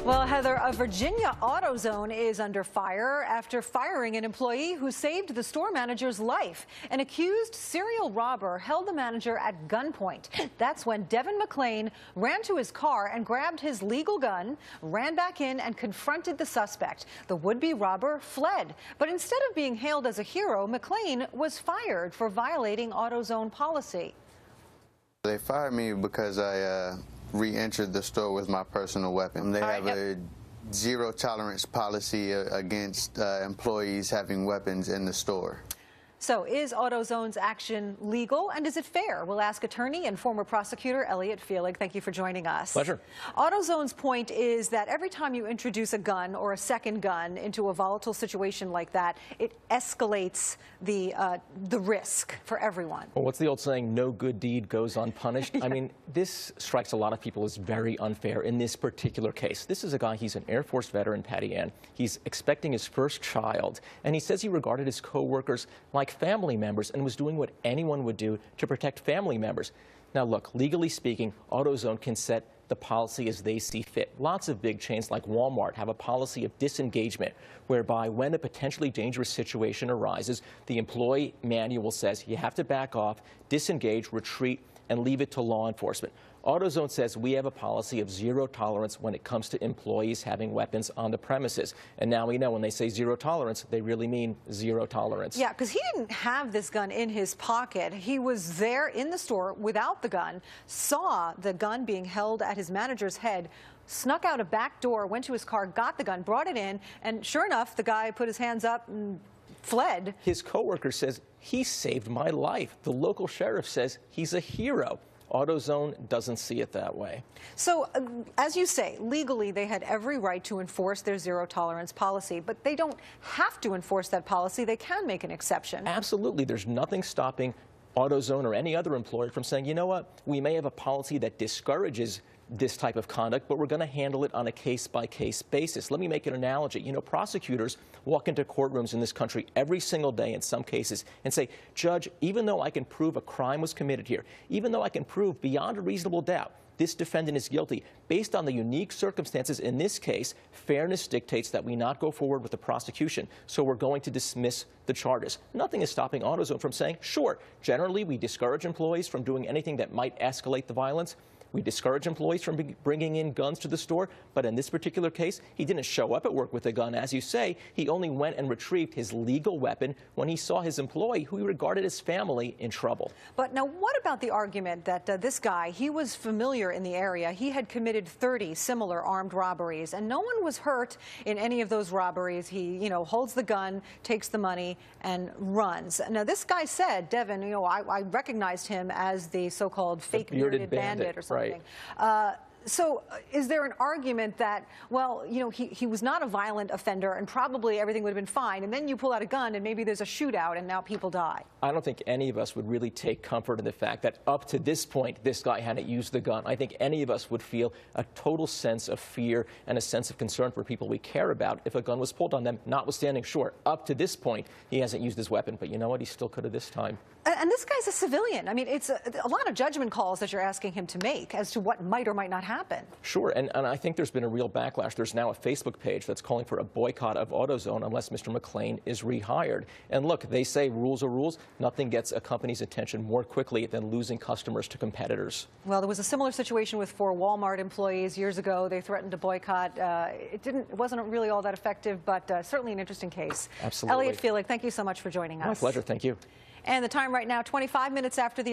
Well, Heather, a Virginia AutoZone is under fire after firing an employee who saved the store manager's life. An accused serial robber held the manager at gunpoint. That's when Devin McClain ran to his car and grabbed his legal gun, ran back in and confronted the suspect. The would-be robber fled. But instead of being hailed as a hero, McClain was fired for violating AutoZone policy. They fired me because I re-entered the store with my personal weapon. They have a zero-tolerance policy against employees having weapons in the store. So is AutoZone's action legal, and is it fair? We'll ask attorney and former prosecutor Elliot Felig. Thank you for joining us. Pleasure. AutoZone's point is that every time you introduce a gun or a second gun into a volatile situation like that, it escalates the risk for everyone. Well, what's the old saying, no good deed goes unpunished? Yeah. I mean, this strikes a lot of people as very unfair in this particular case. This is a guy, he's an Air Force veteran, Patty Ann. He's expecting his first child, and he says he regarded his co-workers like family members and was doing what anyone would do to protect family members. Now look, legally speaking, AutoZone can set the policy as they see fit. Lots of big chains like Walmart have a policy of disengagement, whereby when a potentially dangerous situation arises, the employee manual says you have to back off, disengage, retreat, and leave it to law enforcement. AutoZone says we have a policy of zero tolerance when it comes to employees having weapons on the premises. And now we know when they say zero tolerance, they really mean zero tolerance. Yeah, because he didn't have this gun in his pocket. He was there in the store without the gun, saw the gun being held at his manager's head, snuck out a back door, went to his car, got the gun, brought it in, and sure enough, the guy put his hands up and fled. His coworker says, he saved my life. The local sheriff says he's a hero. AutoZone doesn't see it that way. So, as you say, legally they had every right to enforce their zero-tolerance policy, but they don't have to enforce that policy. They can make an exception. Absolutely. There's nothing stopping AutoZone or any other employer from saying, you know what, we may have a policy that discourages this type of conduct, but we're going to handle it on a case-by-case basis. Let me make an analogy. You know, prosecutors walk into courtrooms in this country every single day in some cases and say, Judge, even though I can prove a crime was committed here, even though I can prove beyond a reasonable doubt this defendant is guilty, based on the unique circumstances in this case, fairness dictates that we not go forward with the prosecution, so we're going to dismiss the charges. Nothing is stopping AutoZone from saying, sure, generally we discourage employees from doing anything that might escalate the violence. We discourage employees from bringing in guns to the store, but in this particular case, he didn't show up at work with a gun, as you say. He only went and retrieved his legal weapon when he saw his employee, who he regarded as family, in trouble. But now, what about the argument that this guy, he was familiar in the area. He had committed 30 similar armed robberies, and no one was hurt in any of those robberies. He, you know, holds the gun, takes the money, and runs. Now, this guy said, Devin, you know, I recognized him as the so-called fake bearded bandit or something. Right. So is there an argument that, well, you know, he was not a violent offender and probably everything would have been fine, and then you pull out a gun and maybe there's a shootout and now people die? I don't think any of us would really take comfort in the fact that up to this point this guy hadn't used the gun. I think any of us would feel a total sense of fear and a sense of concern for people we care about if a gun was pulled on them, notwithstanding, sure, up to this point he hasn't used his weapon, but you know what, he still could have this time. And this guy's a civilian. I mean, it's a lot of judgment calls that you're asking him to make as to what might or might not happen. Sure, and I think there's been a real backlash. There's now a Facebook page that's calling for a boycott of AutoZone unless Mr. McClain is rehired. And look, they say rules are rules. Nothing gets a company's attention more quickly than losing customers to competitors. Well, there was a similar situation with 4 Walmart employees years ago. They threatened to boycott. It wasn't really all that effective, but certainly an interesting case. Absolutely. Elliot Felig, thank you so much for joining us. My pleasure. Thank you. And the time right now, 25 minutes after the